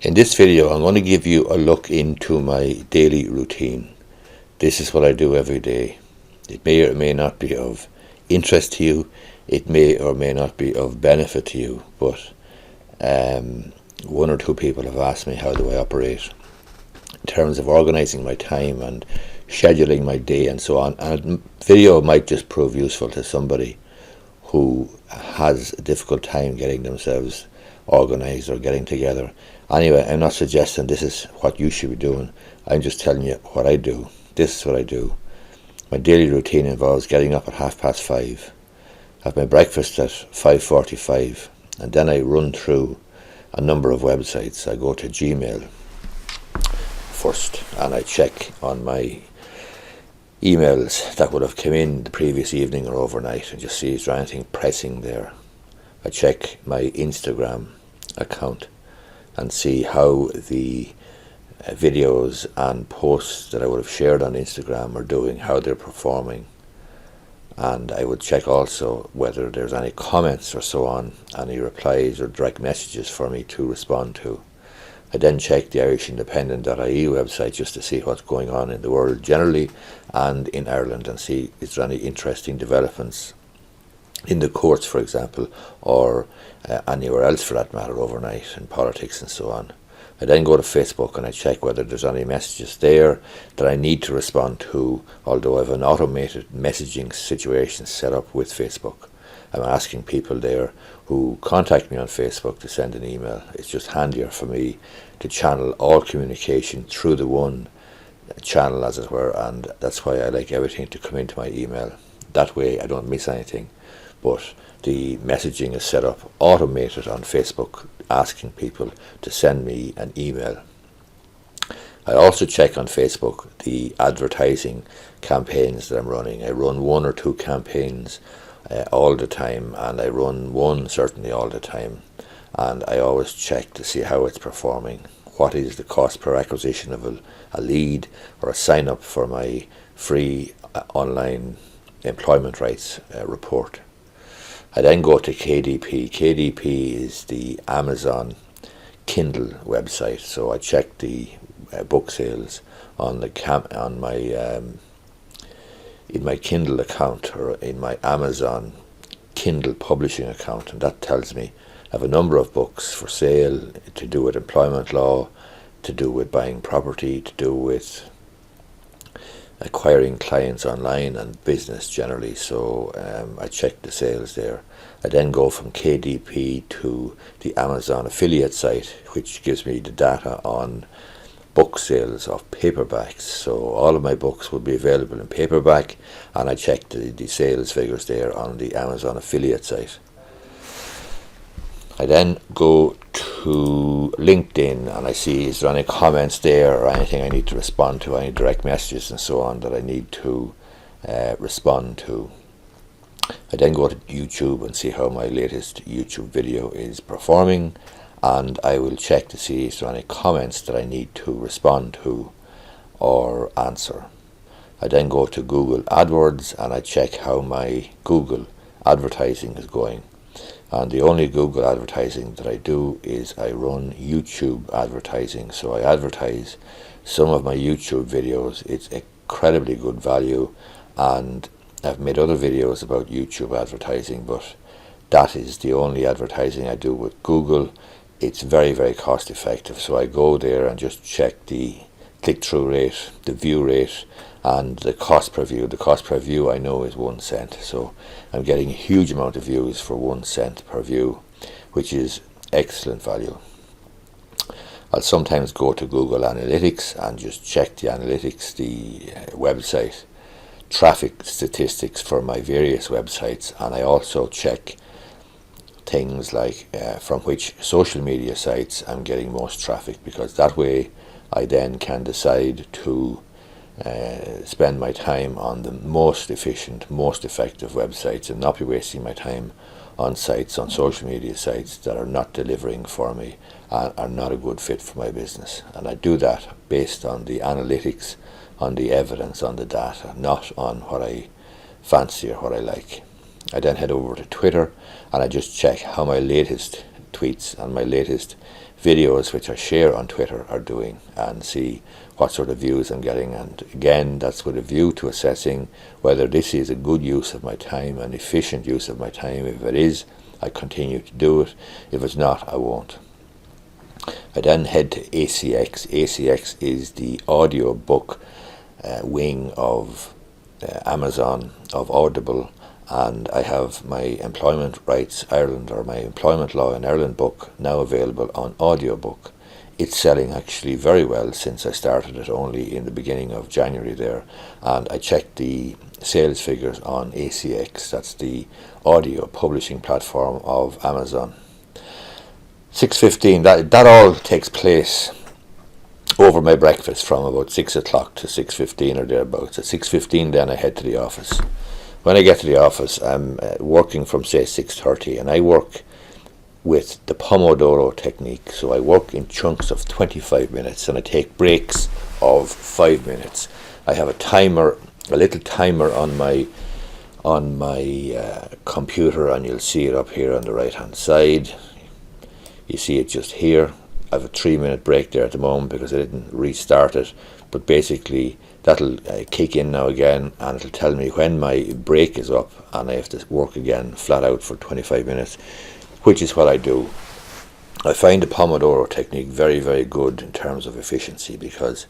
In this video, I'm going to give you a look into my daily routine. This is what I do every day. It may or may not be of interest to you. It may or may not be of benefit to you, but one or two people have asked me how do I operate in terms of organising my time and scheduling my day and so on. And a video might just prove useful to somebody who has a difficult time getting themselves organised or getting together. Anyway, I'm not suggesting this is what you should be doing. I'm just telling you what I do. This is what I do. My daily routine involves getting up at 5:30, have my breakfast at 5:45, and then I run through a number of websites. I go to Gmail first and I check on my emails that would have come in the previous evening or overnight and just see is there anything pressing there. I check my Instagram account and see how the videos and posts that I would have shared on Instagram are doing, how they're performing. And I would check also whether there's any comments or so on, any replies or direct messages for me to respond to. I then check the IrishIndependent.ie website just to see what's going on in the world generally and in Ireland, and see is there any interesting developments in the courts, for example, or anywhere else for that matter overnight, in politics and so on. I then go to Facebook and I check whether there's any messages there that I need to respond to, although I have an automated messaging situation set up with Facebook. I'm asking people there who contact me on Facebook to send an email. It's just handier for me to channel all communication through the one channel, as it were, and that's why I like everything to come into my email. That way I don't miss anything. But the messaging is set up automated on Facebook, asking people to send me an email. I also check on Facebook the advertising campaigns that I'm running. I run one or two campaigns all the time, and I run one certainly all the time, and I always check to see how it's performing. What is the cost per acquisition of a lead or a sign up for my free online employment rights report. I then go to KDP. KDP is the Amazon Kindle website, so I check the book sales on in my Kindle account or in my Amazon Kindle publishing account, and that tells me I have a number of books for sale to do with employment law, to do with buying property, to do with acquiring clients online and business generally. So I check the sales there. I then go from KDP to the Amazon affiliate site, which gives me the data on book sales of paperbacks. So all of my books will be available in paperback, and I check the sales figures there on the Amazon affiliate site. I then go to LinkedIn and I see is there any comments there or anything I need to respond to, any direct messages and so on that I need to respond to. I then go to YouTube and see how my latest YouTube video is performing, and I will check to see is there any comments that I need to respond to or answer. I then go to Google AdWords and I check how my Google advertising is going. And the only Google advertising that I do is I run YouTube advertising. So I advertise some of my YouTube videos. It's incredibly good value, and I've made other videos about YouTube advertising, but that is the only advertising I do with Google. It's very, very cost effective. So I go there and just check the click-through rate, the view rate, and the cost per view. The cost per view I know is 1 cent, so I'm getting a huge amount of views for 1 cent per view, which is excellent value. I'll sometimes go to Google Analytics and just check the analytics, the website traffic statistics for my various websites, and I also check things like from which social media sites I'm getting most traffic, because that way I then can decide to spend my time on the most efficient, most effective websites and not be wasting my time on sites, on social media sites that are not delivering for me and are not a good fit for my business. And I do that based on the analytics, on the evidence, on the data, not on what I fancy or what I like. I then head over to Twitter and I just check how my latest tweets and my latest videos which I share on Twitter are doing, and see what sort of views I'm getting. And again, that's with a view to assessing whether this is a good use of my time, an efficient use of my time. If it is, I continue to do it. If it's not, I won't. I then head to ACX. ACX is the audio book wing of Amazon, of Audible, and I have my Employment Rights Ireland, or my Employment Law in Ireland book, now available on audiobook. It's selling actually very well since I started it only in the beginning of January there, and I checked the sales figures on ACX, that's the audio publishing platform of Amazon. 6:15, that all takes place over my breakfast from about 6 o'clock to 6:15 or thereabouts. At 6:15 then I head to the office. When I get to the office, I'm working from say 6:30, and I work with the Pomodoro technique. So I work in chunks of 25 minutes and I take breaks of 5 minutes. I have a timer, a little timer on my computer, and you'll see it up here on the right hand side. You see it just here. I have a 3-minute break there at the moment because I didn't restart it, but basically that'll kick in now again, and it'll tell me when my break is up and I have to work again flat out for 25 minutes, which is what I do. I find the Pomodoro technique very, very good in terms of efficiency, because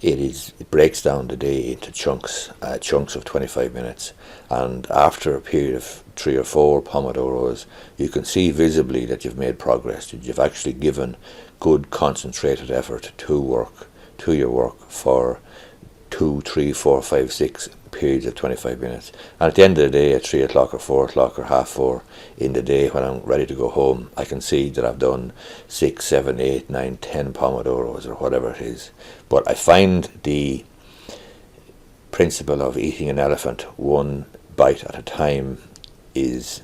it breaks down the day into chunks of 25 minutes, and after a period of 3 or 4 Pomodoros, you can see visibly that you've made progress, that you've actually given good concentrated effort to your work for 2, 3, 4, 5, 6 periods of 25 minutes. And at the end of the day, at 3 o'clock or 4 o'clock or half 4 in the day, when I'm ready to go home, I can see that I've done 6, 7, 8, 9, 10 Pomodoros or whatever it is. But I find the principle of eating an elephant one bite at a time is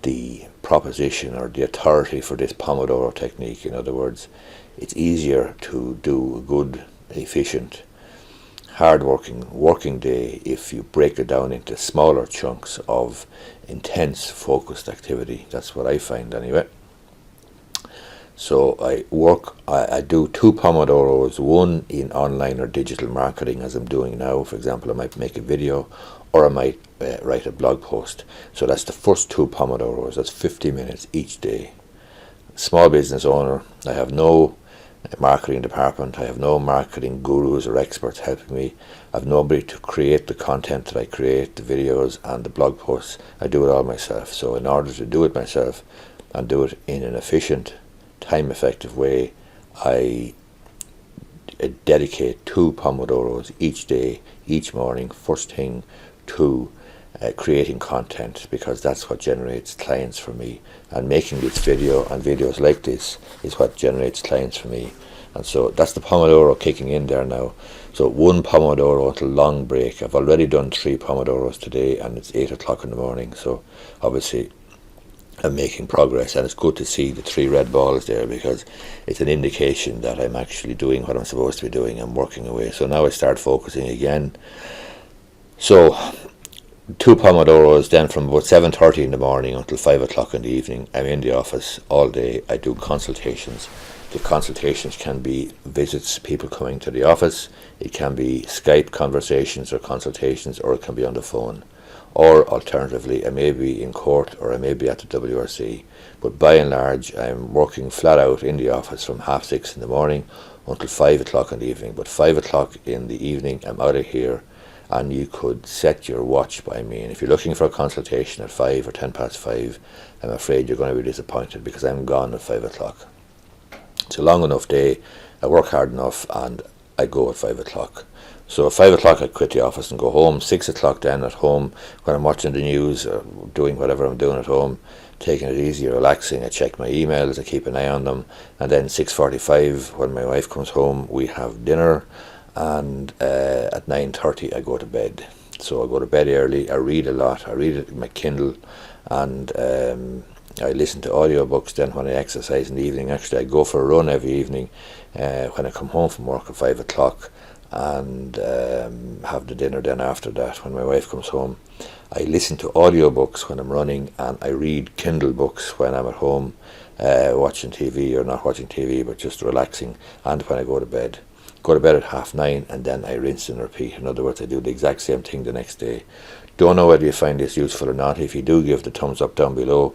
the proposition or the authority for this Pomodoro technique. In other words, it's easier to do a good, efficient, hard-working working day if you break it down into smaller chunks of intense, focused activity. That's what I find anyway. So I do 2 Pomodoros, one in online or digital marketing, as I'm doing now. For example, I might make a video, or I might write a blog post. So that's the first 2 Pomodoros. That's 50 minutes each day. Small business owner. I have no marketing department. I have no marketing gurus or experts helping me. I have nobody to create the content that I create, the videos and the blog posts. I do it all myself. So in order to do it myself and do it in an efficient, time-effective way, I dedicate 2 Pomodoros each day, each morning, first thing, to creating content, because that's what generates clients for me, and making this video and videos like this is what generates clients for me. And so that's the Pomodoro kicking in there now. So 1 Pomodoro until long break. I've already done 3 Pomodoros today, and it's 8 o'clock in the morning, so obviously I'm making progress, and it's good to see the 3 red balls there, because it's an indication that I'm actually doing what I'm supposed to be doing. I'm working away. So now I start focusing again. So 2 Pomodoros, then from about 7:30 in the morning until 5 o'clock in the evening, I'm in the office all day. I do consultations. The consultations can be visits, people coming to the office. It can be Skype conversations or consultations, or it can be on the phone. Or alternatively, I may be in court, or I may be at the WRC. But by and large, I'm working flat out in the office from 6:30 in the morning until 5 o'clock in the evening. But 5 o'clock in the evening, I'm out of here, and you could set your watch by me. And if you're looking for a consultation at 5 or 5:10, I'm afraid you're going to be disappointed, because I'm gone at 5 o'clock. It's a long enough day, I work hard enough, and I go at 5 o'clock. So at 5 o'clock I quit the office and go home. 6 o'clock then at home, when I'm watching the news or doing whatever I'm doing at home, taking it easy, relaxing, I check my emails, I keep an eye on them. And then 6:45, when my wife comes home, we have dinner, and at 9:30 I go to bed. So I go to bed early, I read a lot, I read it in my Kindle, and I listen to audiobooks then when I exercise in the evening. Actually, I go for a run every evening when I come home from work at 5 o'clock, and have the dinner then after that when my wife comes home. I listen to audiobooks when I'm running, and I read Kindle books when I'm at home. watching TV or not watching TV, but just relaxing, and when I go to bed. Go to bed at 9:30, and then I rinse and repeat. In other words, I do the exact same thing the next day. Don't know whether you find this useful or not. If you do, give the thumbs up down below.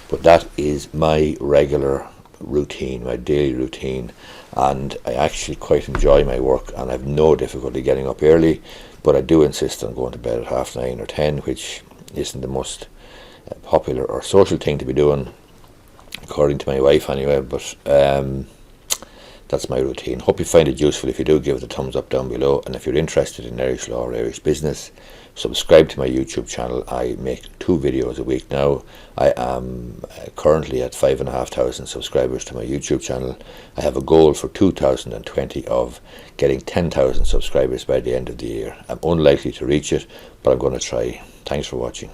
But that is my regular routine, my daily routine, and I actually quite enjoy my work, and I have no difficulty getting up early, but I do insist on going to bed at 9:30 or 10, which isn't the most popular or social thing to be doing, according to my wife anyway, but that's my routine. Hope you find it useful. If you do, give it a thumbs up down below, and if you're interested in Irish law or Irish business, subscribe to my YouTube channel. I make 2 videos a week now. I am currently at 5,500 subscribers to my YouTube channel. I have a goal for 2020 of getting 10,000 subscribers by the end of the year. I'm unlikely to reach it, but I'm going to try. Thanks for watching.